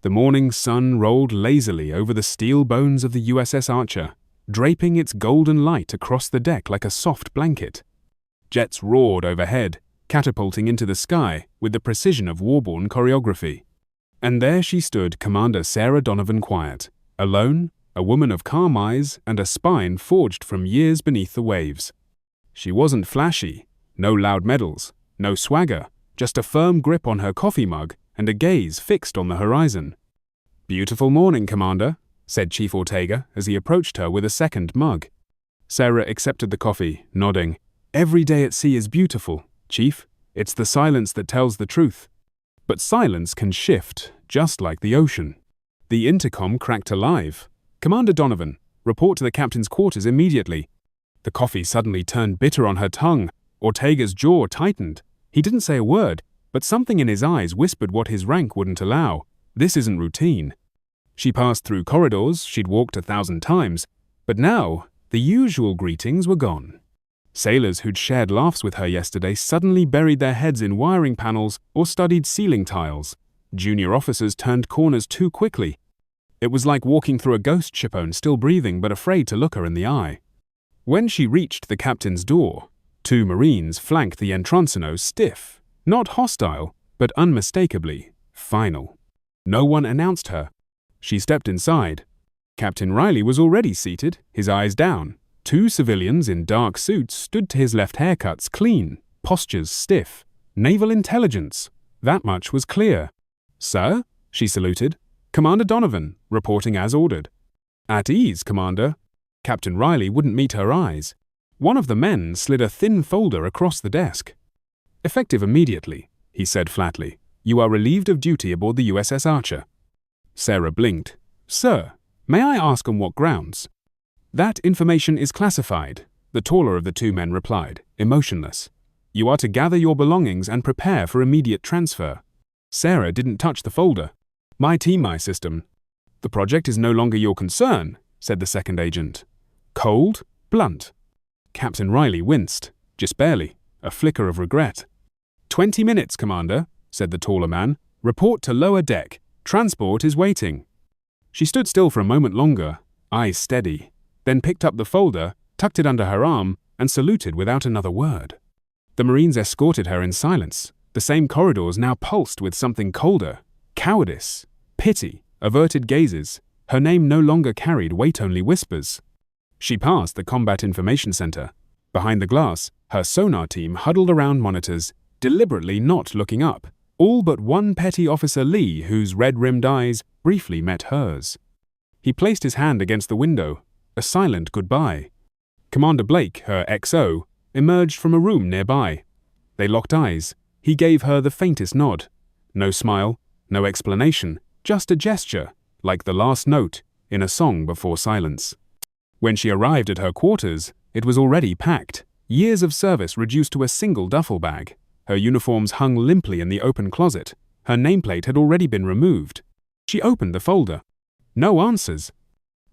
The morning sun rolled lazily over the steel bones of the USS Archer, draping its golden light across the deck like a soft blanket. Jets roared overhead, catapulting into the sky with the precision of warborn choreography. And there she stood, Commander Sarah Donovan Quiet, alone, a woman of calm eyes and a spine forged from years beneath the waves. She wasn't flashy, no loud medals, no swagger, just a firm grip on her coffee mug and a gaze fixed on the horizon. "Beautiful morning, Commander," said Chief Ortega as he approached her with a second mug. Sarah accepted the coffee, nodding. "Every day at sea is beautiful, Chief. It's the silence that tells the truth." But silence can shift, just like the ocean. The intercom cracked alive. "Commander Donovan, report to the captain's quarters immediately." The coffee suddenly turned bitter on her tongue. Ortega's jaw tightened. He didn't say a word, but something in his eyes whispered what his rank wouldn't allow. This isn't routine. She passed through corridors she'd walked 1,000 times, but now the usual greetings were gone. Sailors who'd shared laughs with her yesterday suddenly buried their heads in wiring panels or studied ceiling tiles. Junior officers turned corners too quickly. It was like walking through a ghost shipone, still breathing but afraid to look her in the eye. When she reached the captain's door, 2 Marines flanked the entranceno, stiff, not hostile, but unmistakably final. No one announced her. She stepped inside. Captain Riley was already seated, his eyes down. 2 civilians in dark suits stood to his left, haircuts clean, postures stiff. Naval intelligence. That much was clear. "Sir?" she saluted. "Commander Donovan, reporting as ordered." "At ease, Commander." Captain Riley wouldn't meet her eyes. One of the men slid a thin folder across the desk. "Effective immediately," he said flatly. "You are relieved of duty aboard the USS Archer." Sarah blinked. "Sir, may I ask on what grounds?" "That information is classified," the taller of the 2 men replied, emotionless. "You are to gather your belongings and prepare for immediate transfer." Sarah didn't touch the folder. "My team, my system." "The project is no longer your concern," said the second agent. Cold, blunt. Captain Riley winced, just barely, a flicker of regret. 20 minutes, Commander," said the taller man. "Report to lower deck. Transport is waiting." She stood still for a moment longer, eyes steady, then picked up the folder, tucked it under her arm, and saluted without another word. The Marines escorted her in silence. The same corridors now pulsed with something colder. Cowardice, pity, averted gazes. Her name no longer carried weight-only whispers. She passed the Combat Information Center. Behind the glass, her sonar team huddled around monitors, deliberately not looking up, all but one petty officer Lee, whose red-rimmed eyes briefly met hers. He placed his hand against the window, a silent goodbye. Commander Blake, her XO, emerged from a room nearby. They locked eyes. He gave her the faintest nod. No smile, no explanation, just a gesture, like the last note in a song before silence. When she arrived at her quarters, it was already packed, years of service reduced to a single duffel bag. Her uniforms hung limply in the open closet. Her nameplate had already been removed. She opened the folder. No answers.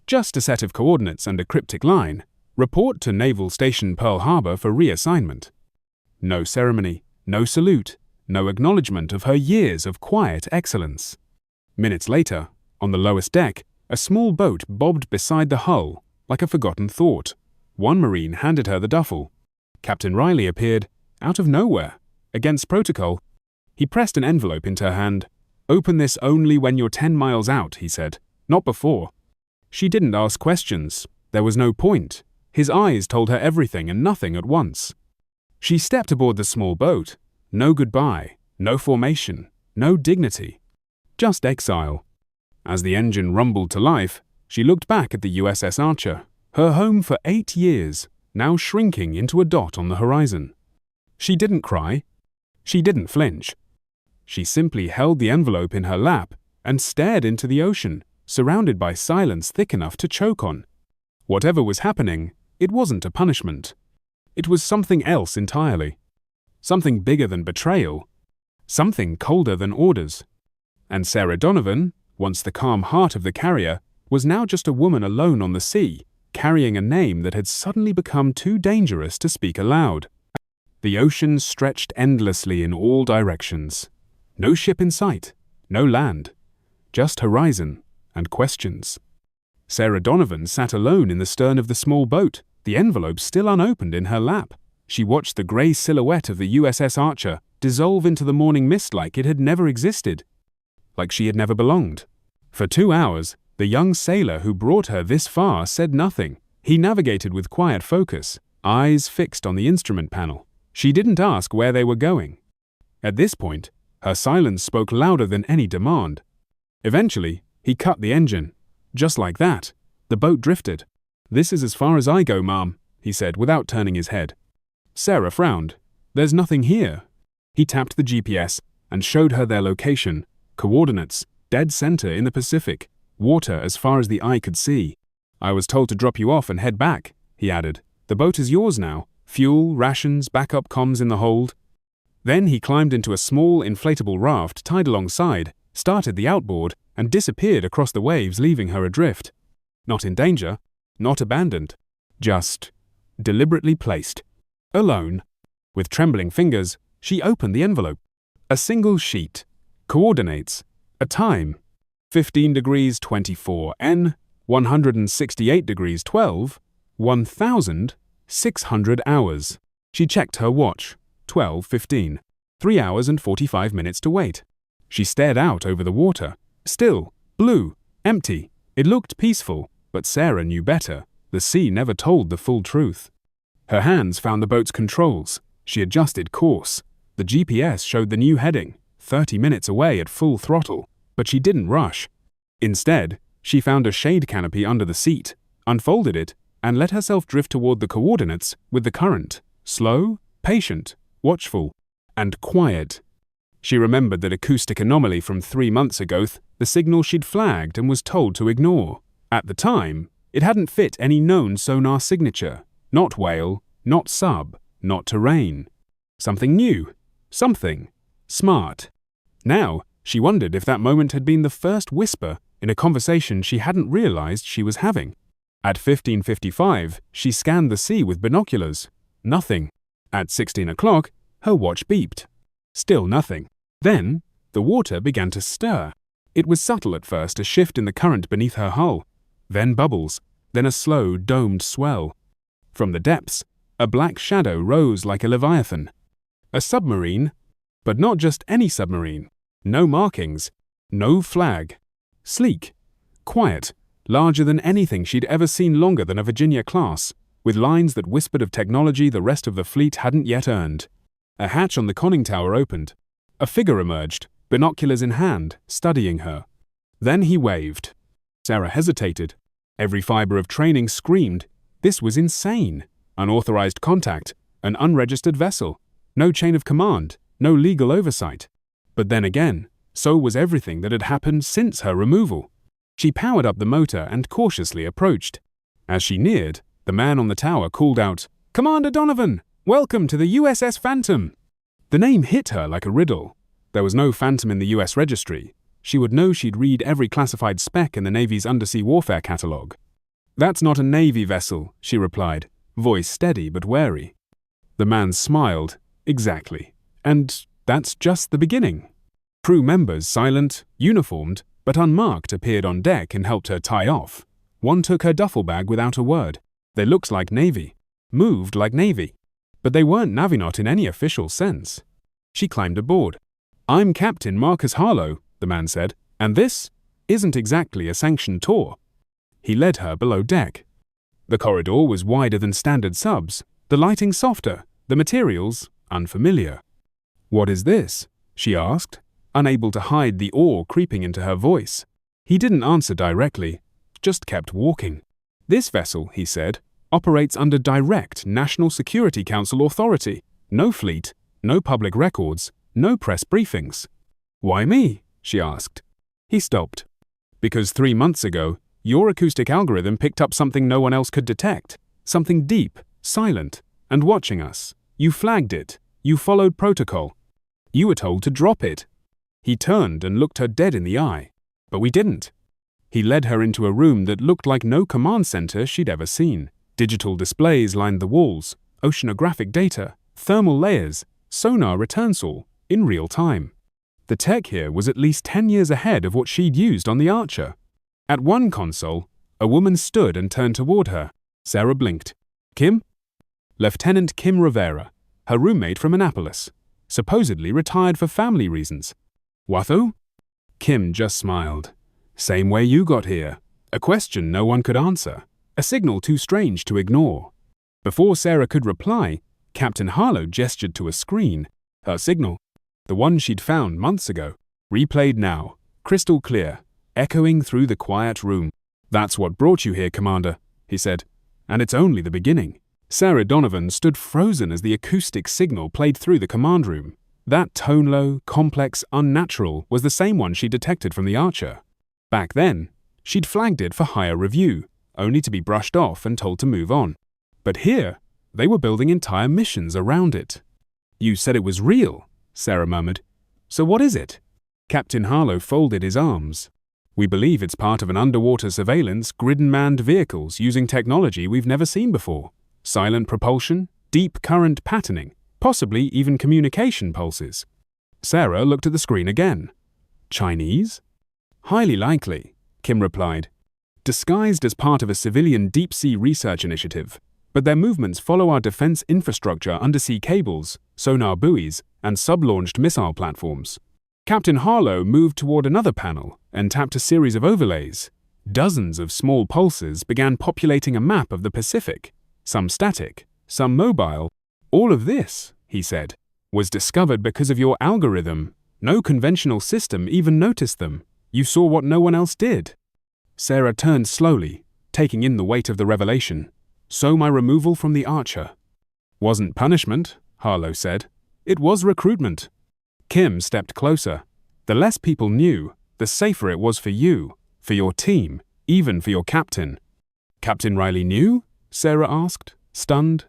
Just a set of coordinates and a cryptic line. "Report to Naval Station Pearl Harbor for reassignment." No ceremony, no salute, no acknowledgement of her years of quiet excellence. Minutes later, on the lowest deck, a small boat bobbed beside the hull, like a forgotten thought. One Marine handed her the duffel. Captain Riley appeared, out of nowhere, against protocol. He pressed an envelope into her hand. "Open this only when you're 10 miles out," he said, "not before." She didn't ask questions. There was no point. His eyes told her everything and nothing at once. She stepped aboard the small boat. No goodbye, no formation, no dignity. Just exile. As the engine rumbled to life, she looked back at the USS Archer, her home for 8 years, now shrinking into a dot on the horizon. She didn't cry. She didn't flinch. She simply held the envelope in her lap and stared into the ocean, surrounded by silence thick enough to choke on. Whatever was happening, it wasn't a punishment. It was something else entirely. Something bigger than betrayal. Something colder than orders. And Sarah Donovan, once the calm heart of the carrier, was now just a woman alone on the sea, carrying a name that had suddenly become too dangerous to speak aloud. The ocean stretched endlessly in all directions. No ship in sight, no land. just horizon and questions. Sarah Donovan sat alone in the stern of the small boat, the envelope still unopened in her lap. She watched the grey silhouette of the USS Archer dissolve into the morning mist like it had never existed, like she had never belonged. For 2 hours, the young sailor who brought her this far said nothing. He navigated with quiet focus, eyes fixed on the instrument panel. She didn't ask where they were going. At this point, her silence spoke louder than any demand. Eventually, he cut the engine. Just like that, the boat drifted. "This is as far as I go, ma'am," he said without turning his head. Sarah frowned. "There's nothing here." He tapped the GPS and showed her their location, coordinates, dead center in the Pacific, water as far as the eye could see. "I was told to drop you off and head back," he added. "The boat is yours now. Fuel, rations, backup comms in the hold." Then he climbed into a small inflatable raft tied alongside, started the outboard, and disappeared across the waves, leaving her adrift. Not in danger, not abandoned, just deliberately placed. Alone. With trembling fingers, she opened the envelope. A single sheet. Coordinates. A time. 15 degrees 24 N, 168 degrees 12, 1,600 hours. She checked her watch. 12:15. 3 hours and 45 minutes to wait. She stared out over the water. Still, blue, empty. It looked peaceful, but Sarah knew better. The sea never told the full truth. Her hands found the boat's controls. She adjusted course. The GPS showed the new heading, 30 minutes away at full throttle, but she didn't rush. Instead, she found a shade canopy under the seat, unfolded it, and let herself drift toward the coordinates with the current. Slow, patient, watchful, and quiet. She remembered that acoustic anomaly from 3 months ago, the signal she'd flagged and was told to ignore. At the time, it hadn't fit any known sonar signature. Not whale, not sub, not terrain. Something new. Something smart. Now, she wondered if that moment had been the first whisper in a conversation she hadn't realized she was having. At 15:55, she scanned the sea with binoculars. Nothing. At 16 o'clock, her watch beeped. Still nothing. Then, the water began to stir. It was subtle at first, a shift in the current beneath her hull. Then bubbles. Then a slow, domed swell. From the depths, a black shadow rose like a leviathan. A submarine, but not just any submarine. No markings. No flag. Sleek. Quiet. Larger than anything she'd ever seen, longer than a Virginia class, with lines that whispered of technology the rest of the fleet hadn't yet earned. A hatch on the conning tower opened. A figure emerged, binoculars in hand, studying her. Then he waved. Sarah hesitated. Every fiber of training screamed. This was insane. Unauthorized contact, an unregistered vessel. No chain of command, no legal oversight. But then again, so was everything that had happened since her removal. She powered up the motor and cautiously approached. As she neared, the man on the tower called out, "Commander Donovan, welcome to the USS Phantom." The name hit her like a riddle. There was no Phantom in the US registry. She would know she'd read every classified spec in the Navy's undersea warfare catalog. "That's not a Navy vessel," she replied, voice steady but wary. The man smiled. "Exactly. And that's just the beginning." Crew members, silent, uniformed, but unmarked, appeared on deck and helped her tie off. One took her duffel bag without a word. They looked like Navy, moved like Navy, but they weren't Navinaut in any official sense. She climbed aboard. "I'm Captain Marcus Harlow," the man said, "and this isn't exactly a sanctioned tour." He led her below deck. The corridor was wider than standard subs, the lighting softer, the materials unfamiliar. "What is this?" she asked, unable to hide the awe creeping into her voice. He didn't answer directly, just kept walking. "This vessel," he said, "operates under direct National Security Council authority. No fleet, no public records, no press briefings." "Why me?" she asked. He stopped. "Because 3 months ago, your acoustic algorithm picked up something no one else could detect. Something deep, silent, and watching us. You flagged it. You followed protocol. You were told to drop it." He turned and looked her dead in the eye. "But we didn't." He led her into a room that looked like no command center she'd ever seen. Digital displays lined the walls, oceanographic data, thermal layers, sonar returns all, in real time. The tech here was at least 10 years ahead of what she'd used on the Archer. At one console, a woman stood and turned toward her. Sarah blinked. Kim? Lieutenant Kim Rivera, her roommate from Annapolis, supposedly retired for family reasons. Watho? Kim just smiled. Same way you got here. A question no one could answer. A signal too strange to ignore. Before Sarah could reply, Captain Harlow gestured to a screen. Her signal, the one she'd found months ago, replayed now, crystal clear, echoing through the quiet room. That's what brought you here, Commander, he said. And it's only the beginning. Sarah Donovan stood frozen as the acoustic signal played through the command room. That tone-low, complex, unnatural was the same one she detected from the Archer. Back then, she'd flagged it for higher review, only to be brushed off and told to move on. But here, they were building entire missions around it. You said it was real, Sarah murmured. So what is it? Captain Harlow folded his arms. We believe it's part of an underwater surveillance, grid-manned vehicles using technology we've never seen before. Silent propulsion, deep current patterning, possibly even communication pulses. Sarah looked at the screen again. Chinese? Highly likely, Kim replied. Disguised as part of a civilian deep-sea research initiative, but their movements follow our defense infrastructure undersea cables, sonar buoys, and sub-launched missile platforms. Captain Harlow moved toward another panel and tapped a series of overlays. Dozens of small pulses began populating a map of the Pacific, some static, some mobile. All of this, he said, was discovered because of your algorithm. No conventional system even noticed them. You saw what no one else did. Sarah turned slowly, taking in the weight of the revelation. So my removal from the Archer wasn't punishment, Harlow said. It was recruitment. Kim stepped closer. The less people knew, the safer it was for you, for your team, even for your captain. Captain Riley knew? Sarah asked, stunned.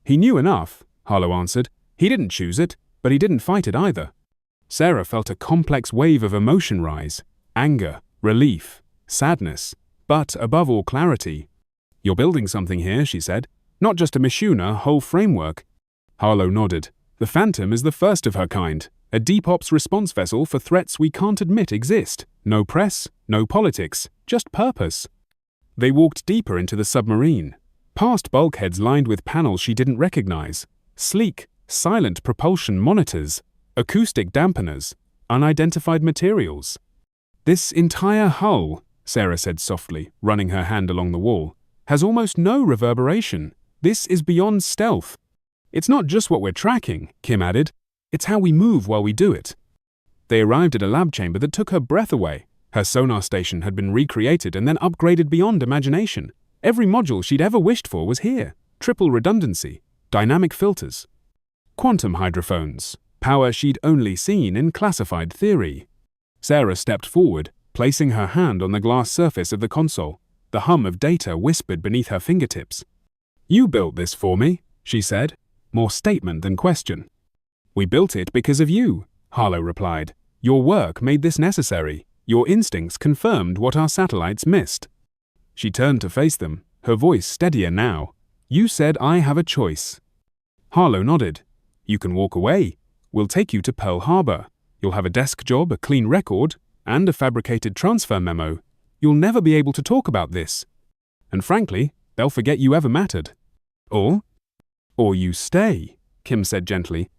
He knew enough, Harlow answered. He didn't choose it, but he didn't fight it either. Sarah felt a complex wave of emotion rise. Anger, relief, sadness, but above all clarity. You're building something here, she said. Not just a machine, a whole framework. Harlow nodded. The Phantom is the first of her kind. A deep ops response vessel for threats we can't admit exist. No press, no politics, just purpose. They walked deeper into the submarine, past bulkheads lined with panels she didn't recognize, sleek, silent propulsion monitors, acoustic dampeners, unidentified materials. This entire hull, Sarah said softly, running her hand along the wall, has almost no reverberation. This is beyond stealth. It's not just what we're tracking, Kim added. It's how we move while we do it. They arrived at a lab chamber that took her breath away. Her sonar station had been recreated and then upgraded beyond imagination. Every module she'd ever wished for was here. Triple redundancy, dynamic filters, quantum hydrophones, power she'd only seen in classified theory. Sarah stepped forward, placing her hand on the glass surface of the console. The hum of data whispered beneath her fingertips. You built this for me, she said, more statement than question. We built it because of you, Harlow replied. Your work made this necessary. Your instincts confirmed what our satellites missed. She turned to face them, her voice steadier now. You said I have a choice. Harlow nodded. You can walk away. We'll take you to Pearl Harbor. You'll have a desk job, a clean record, and a fabricated transfer memo. You'll never be able to talk about this. And frankly, they'll forget you ever mattered. Or you stay, Kim said gently.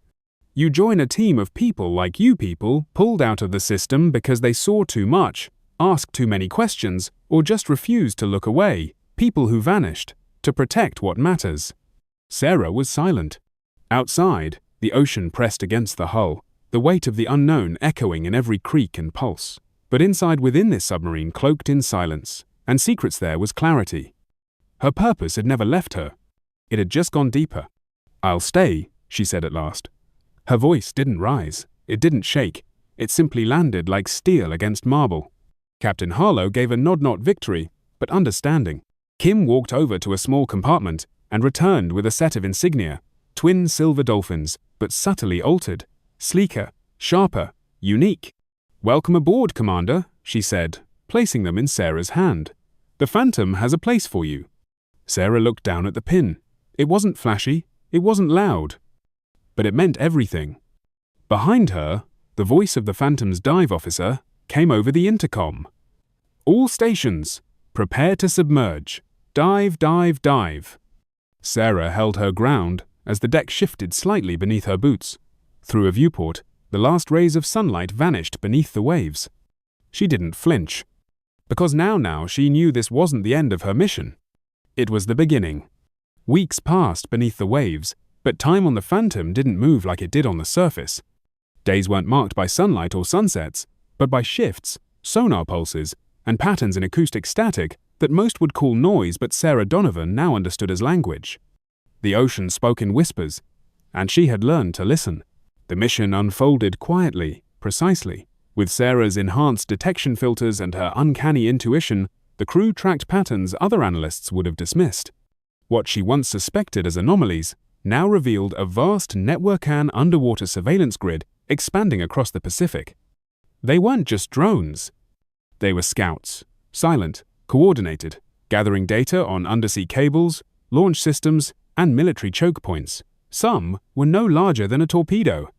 You join a team of people like you people, pulled out of the system because they saw too much, asked too many questions, or just refused to look away, people who vanished, to protect what matters. Sarah was silent. Outside, the ocean pressed against the hull, the weight of the unknown echoing in every creak and pulse. But inside within this submarine cloaked in silence, and secrets there was clarity. Her purpose had never left her. It had just gone deeper. I'll stay, she said at last. Her voice didn't rise, it didn't shake, it simply landed like steel against marble. Captain Harlow gave a nod-not victory, but understanding. Kim walked over to a small compartment and returned with a set of insignia, twin silver dolphins, but subtly altered, sleeker, sharper, unique. Welcome aboard, Commander, she said, placing them in Sarah's hand. The Phantom has a place for you. Sarah looked down at the pin. It wasn't flashy, it wasn't loud. But it meant everything. Behind her, The voice of the Phantom's dive officer came over the intercom. "All stations, prepare to submerge. Dive, dive, dive." Sarah held her ground as the deck shifted slightly beneath her boots. Through a viewport, the last rays of sunlight vanished beneath the waves. She didn't flinch, because now she knew this wasn't the end of her mission. It was the beginning. Weeks passed beneath the waves, but time on the Phantom didn't move like it did on the surface. Days weren't marked by sunlight or sunsets, but by shifts, sonar pulses, and patterns in acoustic static that most would call noise but Sarah Donovan now understood as language. The ocean spoke in whispers, and she had learned to listen. The mission unfolded quietly, precisely. With Sarah's enhanced detection filters and her uncanny intuition, the crew tracked patterns other analysts would have dismissed. What she once suspected as anomalies now revealed a vast network-an underwater surveillance grid expanding across the Pacific. They weren't just drones. They were scouts, silent, coordinated, gathering data on undersea cables, launch systems, and military choke points. Some were no larger than a torpedo.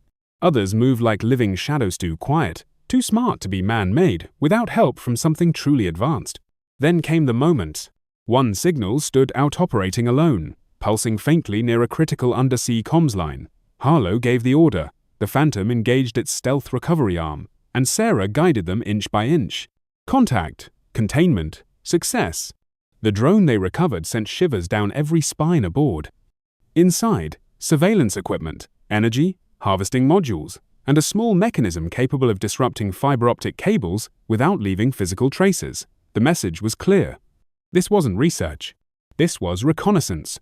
Others moved like living shadows, too quiet, too smart to be man-made, without help from something truly advanced. Then came the moment. One signal stood out operating alone, pulsing faintly near a critical undersea comms line. Harlow gave the order. The Phantom engaged its stealth recovery arm, and Sarah guided them inch by inch. Contact, containment, success. The drone they recovered sent shivers down every spine aboard. Inside, surveillance equipment, energy, harvesting modules, and a small mechanism capable of disrupting fiber optic cables without leaving physical traces. The message was clear. This wasn't research. This was reconnaissance.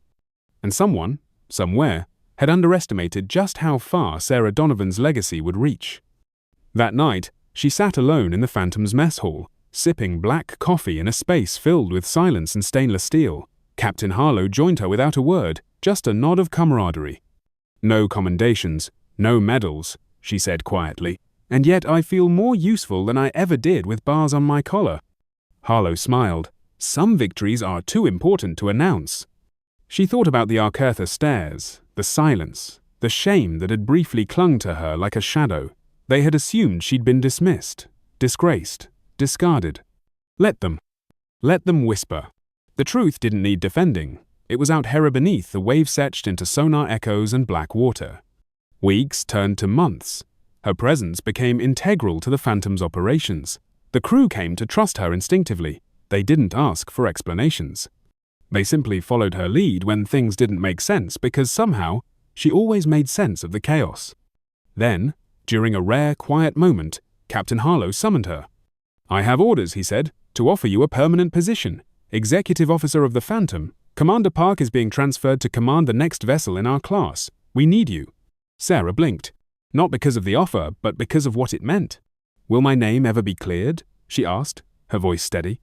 And someone, somewhere, had underestimated just how far Sarah Donovan's legacy would reach. That night, she sat alone in the Phantom's mess hall, sipping black coffee in a space filled with silence and stainless steel. Captain Harlow joined her without a word, just a nod of camaraderie. "No commendations, no medals," she said quietly, "and yet I feel more useful than I ever did with bars on my collar." Harlow smiled. "Some victories are too important to announce." She thought about the Arcatha stairs, the silence, the shame that had briefly clung to her like a shadow. They had assumed she'd been dismissed, disgraced, discarded. Let them whisper. The truth didn't need defending. It was out here beneath, the waves etched into sonar echoes and black water. Weeks turned to months. Her presence became integral to the Phantom's operations. The crew came to trust her instinctively. They didn't ask for explanations. They simply followed her lead when things didn't make sense because somehow she always made sense of the chaos. Then, during a rare, quiet moment, Captain Harlow summoned her. "I have orders," he said, "to offer you a permanent position. Executive Officer of the Phantom. Commander Park is being transferred to command the next vessel in our class. We need you." Sarah blinked. Not because of the offer, but because of what it meant. "Will my name ever be cleared?" she asked, her voice steady.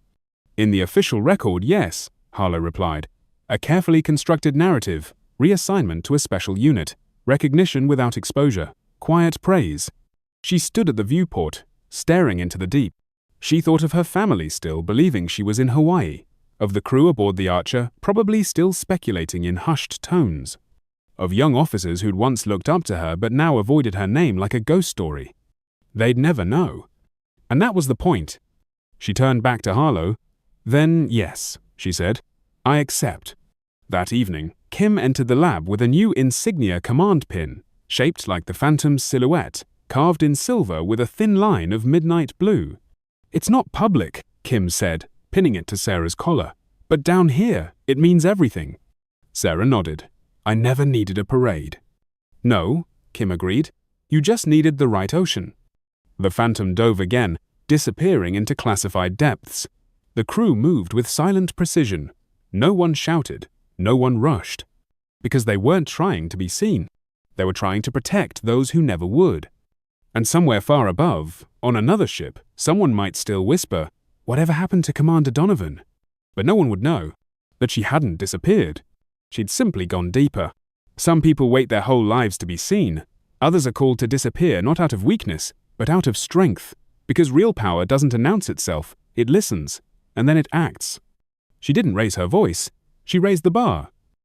"In the official record, yes," Harlow replied. "A carefully constructed narrative, reassignment to a special unit, recognition without exposure, quiet praise." She stood at the viewport, staring into the deep. She thought of her family still, believing she was in Hawaii. Of the crew aboard the Archer, probably still speculating in hushed tones. Of young officers who'd once looked up to her but now avoided her name like a ghost story. They'd never know. And that was the point. She turned back to Harlow. "Then, yes," she said, "I accept." That evening, Kim entered the lab with a new insignia command pin, shaped like the Phantom's silhouette, carved in silver with a thin line of midnight blue. "It's not public," Kim said, pinning it to Sarah's collar. "But down here, it means everything." Sarah nodded. "I never needed a parade." "No," Kim agreed. "You just needed the right ocean." The Phantom dove again, disappearing into classified depths. The crew moved with silent precision. No one shouted, no one rushed. Because they weren't trying to be seen. They were trying to protect those who never would. And somewhere far above, on another ship, someone might still whisper, "Whatever happened to Commander Donovan?" But no one would know that she hadn't disappeared. She'd simply gone deeper. Some people wait their whole lives to be seen. Others are called to disappear not out of weakness, but out of strength. Because real power doesn't announce itself, it listens, and then it acts. She didn't raise her voice. She raised the bar.